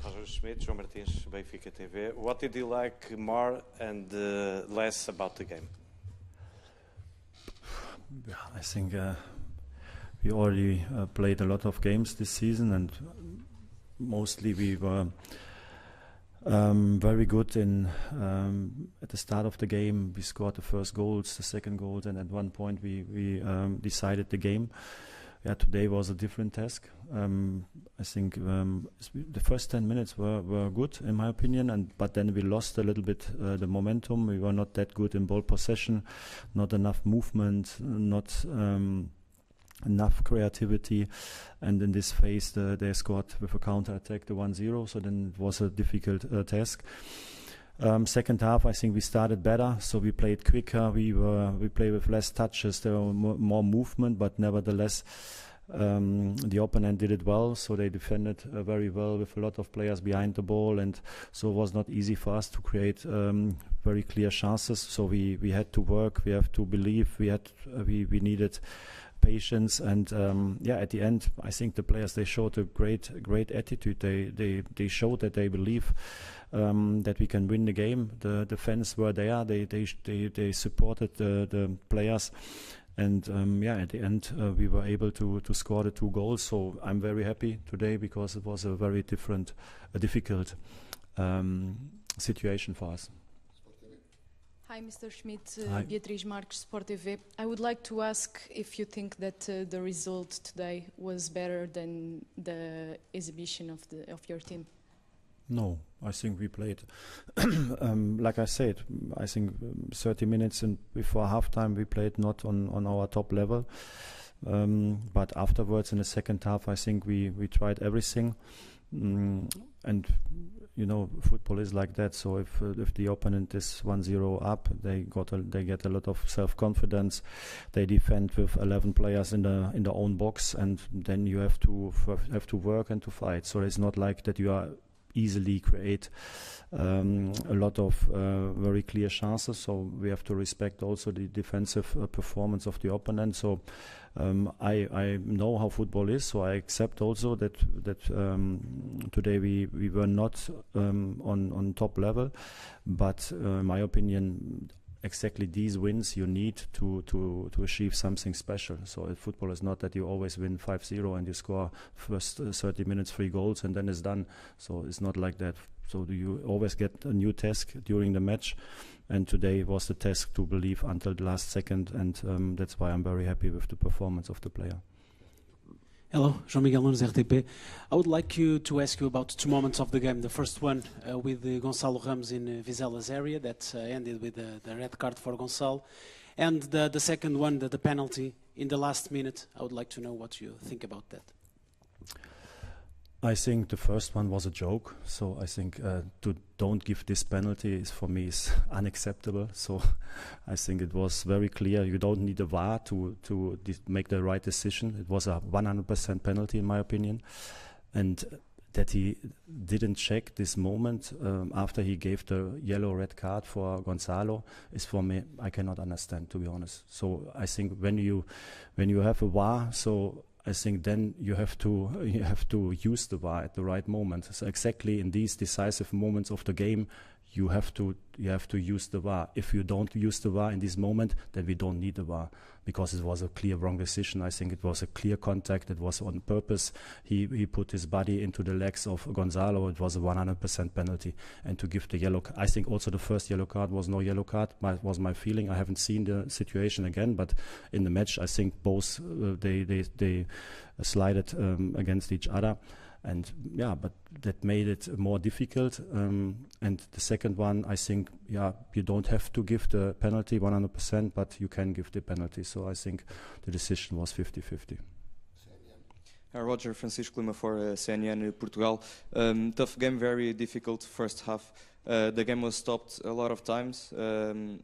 Roger Schmidt, João Martins, Benfica TV. What did you like more and less about the game? I think we already played a lot of games this season, and mostly we were very good in at the start of the game. We scored the first goals, the second goals, and at one point we decided the game. Yeah, today was a different task. I think the first 10 minutes were good in my opinion, but then we lost a little bit the momentum. We were not that good in ball possession, not enough movement, not enough creativity, and in this phase they scored with a counter attack the 1-0, so then it was a difficult task. Second half, I think we started better, so we played quicker. We played with less touches. There were more movement, but nevertheless, the opponent did it well. So they defended very well with a lot of players behind the ball, and so it was not easy for us to create very clear chances. So we had to work. We have to believe. We needed patience, and at the end, I think the players, they showed a great attitude. They showed that they believe that we can win the game. The fans were there. They supported the players, and at the end we were able to score the 2 goals. So I'm very happy today because it was a very difficult situation for us. Hi, Mr. Schmidt, Hi. Beatriz Marques, Sport TV. I would like to ask if you think that the result today was better than the exhibition of your team. No, I think we played, like I said, I think 30 minutes and before halftime we played not on our top level. But afterwards in the second half, I think we tried everything. And you know, football is like that. So if the opponent is 1-0 up, they get a lot of self-confidence. They defend with 11 players in their own box, and then you have to work and to fight. So it's not like that you are easily create a lot of very clear chances. So we have to respect also the defensive performance of the opponent. So I know how football is, so I accept also that today we were not on top level, but in my opinion, exactly these wins you need to achieve something special. So football is not that you always win 5-0 and you score first 30 minutes 3 goals and then it's done. So it's not like that. So you always get a new task during the match, and today was the task to believe until the last second, and that's why I'm very happy with the performance of the player. Hello, João Miguel Nunes, RTP. I would like to ask you about 2 moments of the game. The first one with Gonçalo Ramos in Vizela's area that ended with the red card for Gonçalo. And the second one, the penalty in the last minute. I would like to know what you think about that. I think the first one was a joke. So I think to don't give this penalty is for me is unacceptable. So I think it was very clear. You don't need a VAR to make the right decision. It was a 100% penalty in my opinion, and that he didn't check this moment after he gave the yellow-red card for Gonçalo is for me, I cannot understand, to be honest. So I think when you have a VAR, so I think then you have to use the VAR at the right moment. So exactly in these decisive moments of the game, you have to use the VAR. If you don't use the VAR in this moment, then we don't need the VAR, because it was a clear wrong decision. I think it was a clear contact. It was on purpose. He put his body into the legs of Gonçalo. It was a 100% penalty. And to give the yellow, I think also the first yellow card was no yellow card. Was my feeling. I haven't seen the situation again, but in the match, I think both they slided against each other. And yeah, but that made it more difficult. And the second one, I think, you don't have to give the penalty 100%, but you can give the penalty. So I think the decision was 50-50. Roger, Francisco Lima for CNN Portugal. Tough game, very difficult first half. The game was stopped a lot of times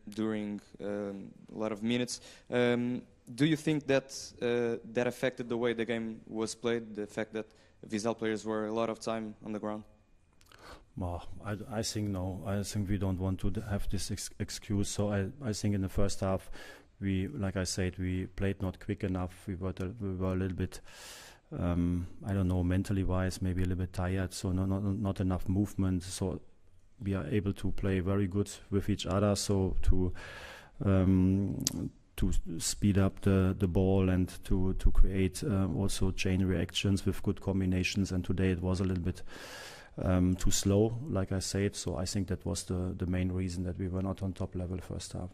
during a lot of minutes. Do you think that that affected the way the game was played, the fact that Vizela players were a lot of time on the ground? Well, I think no. I think we don't want to have this excuse. So I think in the first half, like I said, we played not quick enough. We were a little bit I don't know, mentally wise, maybe a little bit tired, so not enough movement. So we are able to play very good with each other. So to speed up the ball and to create also chain reactions with good combinations. And today it was a little bit too slow, like I said. So I think that was the main reason that we were not on top level first half.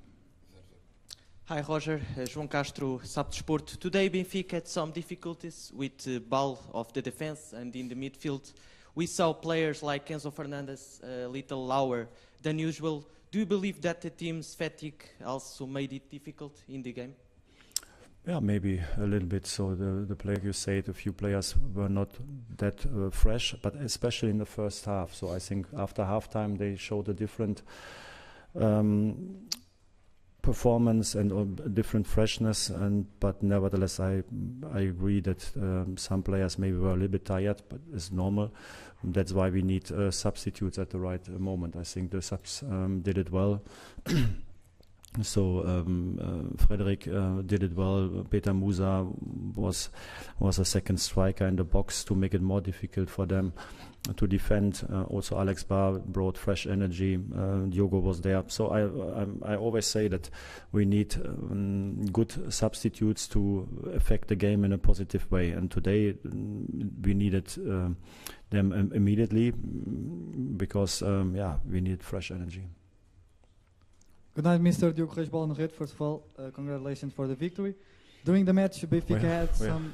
Hi Roger, João Castro, SAP Desporto. Today Benfica had some difficulties with the ball of the defense and in the midfield. We saw players like Enzo Fernandez a little lower than usual. Do you believe that the team's fatigue also made it difficult in the game? Yeah, maybe a little bit. So the player you said, a few players were not that fresh, but especially in the first half. So I think after halftime they showed a different performance and different freshness, but nevertheless I agree that some players maybe were a little bit tired, but it's normal. That's why we need substitutes at the right moment. I think the subs did it well. So Frederick did it well. Peter Musa was a second striker in the box to make it more difficult for them to defend. Also Alex Barr brought fresh energy. Diogo was there. So I always say that we need good substitutes to affect the game in a positive way. And today we needed them immediately because we need fresh energy. Good night, Mr. Diogo Reis Bola no Rede. First of all, congratulations for the victory. During the match, Benfica had some.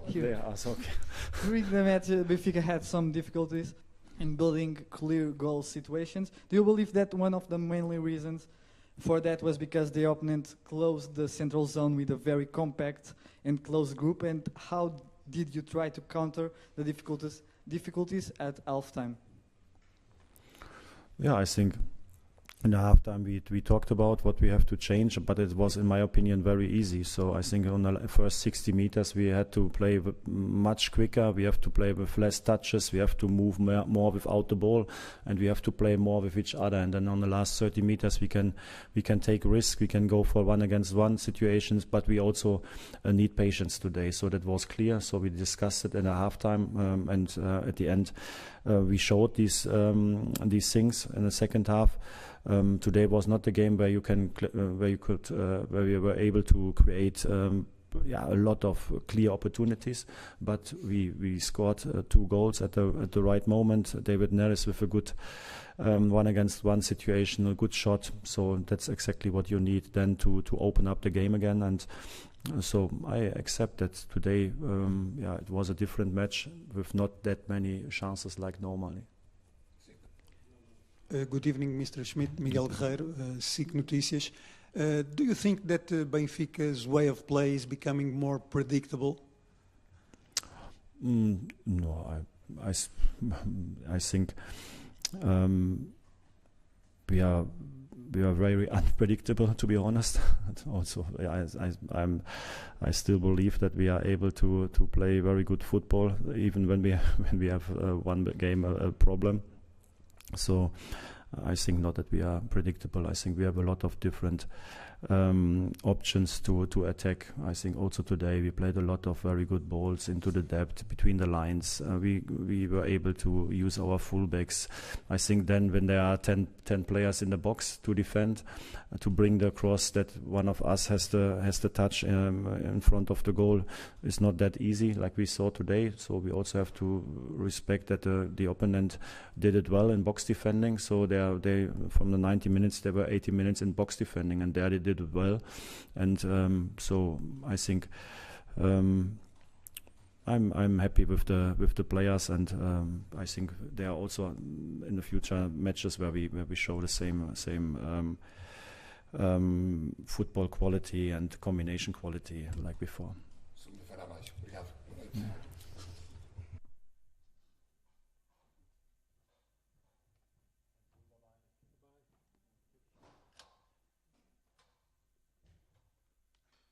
During the match, Benfica had some difficulties in building clear goal situations. Do you believe that one of the mainly reasons for that was because the opponent closed the central zone with a very compact and close group? And how did you try to counter the difficulties at halftime? Yeah, I think in the halftime we talked about what we have to change, but it was, in my opinion, very easy. So I think on the first 60 meters we had to play much quicker. We have to play with less touches. We have to move more without the ball, and we have to play more with each other. And then on the last 30 meters we can take risk. We can go for 1-against-1 situations, but we also need patience today. So that was clear. So we discussed it in the halftime, and at the end we showed these things in the second half. Today was not the game where we were able to create a lot of clear opportunities, but we scored 2 goals at the right moment. David Neres with a good 1-against-1 situation, a good shot. So that's exactly what you need then to open up the game again. And so I accept that today, it was a different match with not that many chances like normally. Good evening, Mr. Schmidt. Miguel Guerreiro, SIC Notícias. Do you think that Benfica's way of play is becoming more predictable? No, I think we are very unpredictable, to be honest. Also, I still believe that we are able to play very good football, even when we have one game a problem. So I think not that we are predictable. I think we have a lot of different options to attack. I think also today we played a lot of very good balls into the depth between the lines. We were able to use our fullbacks. I think then when there are 10 players in the box to defend, to bring the cross that one of us has the touch in front of the goal is not that easy like we saw today. So we also have to respect that the opponent did it well in box defending. So they from the 90 minutes they were 80 minutes in box defending, and there they did it well. And so I think I'm happy with the players, and I think there are also in the future matches where we show the same football quality and combination quality like before.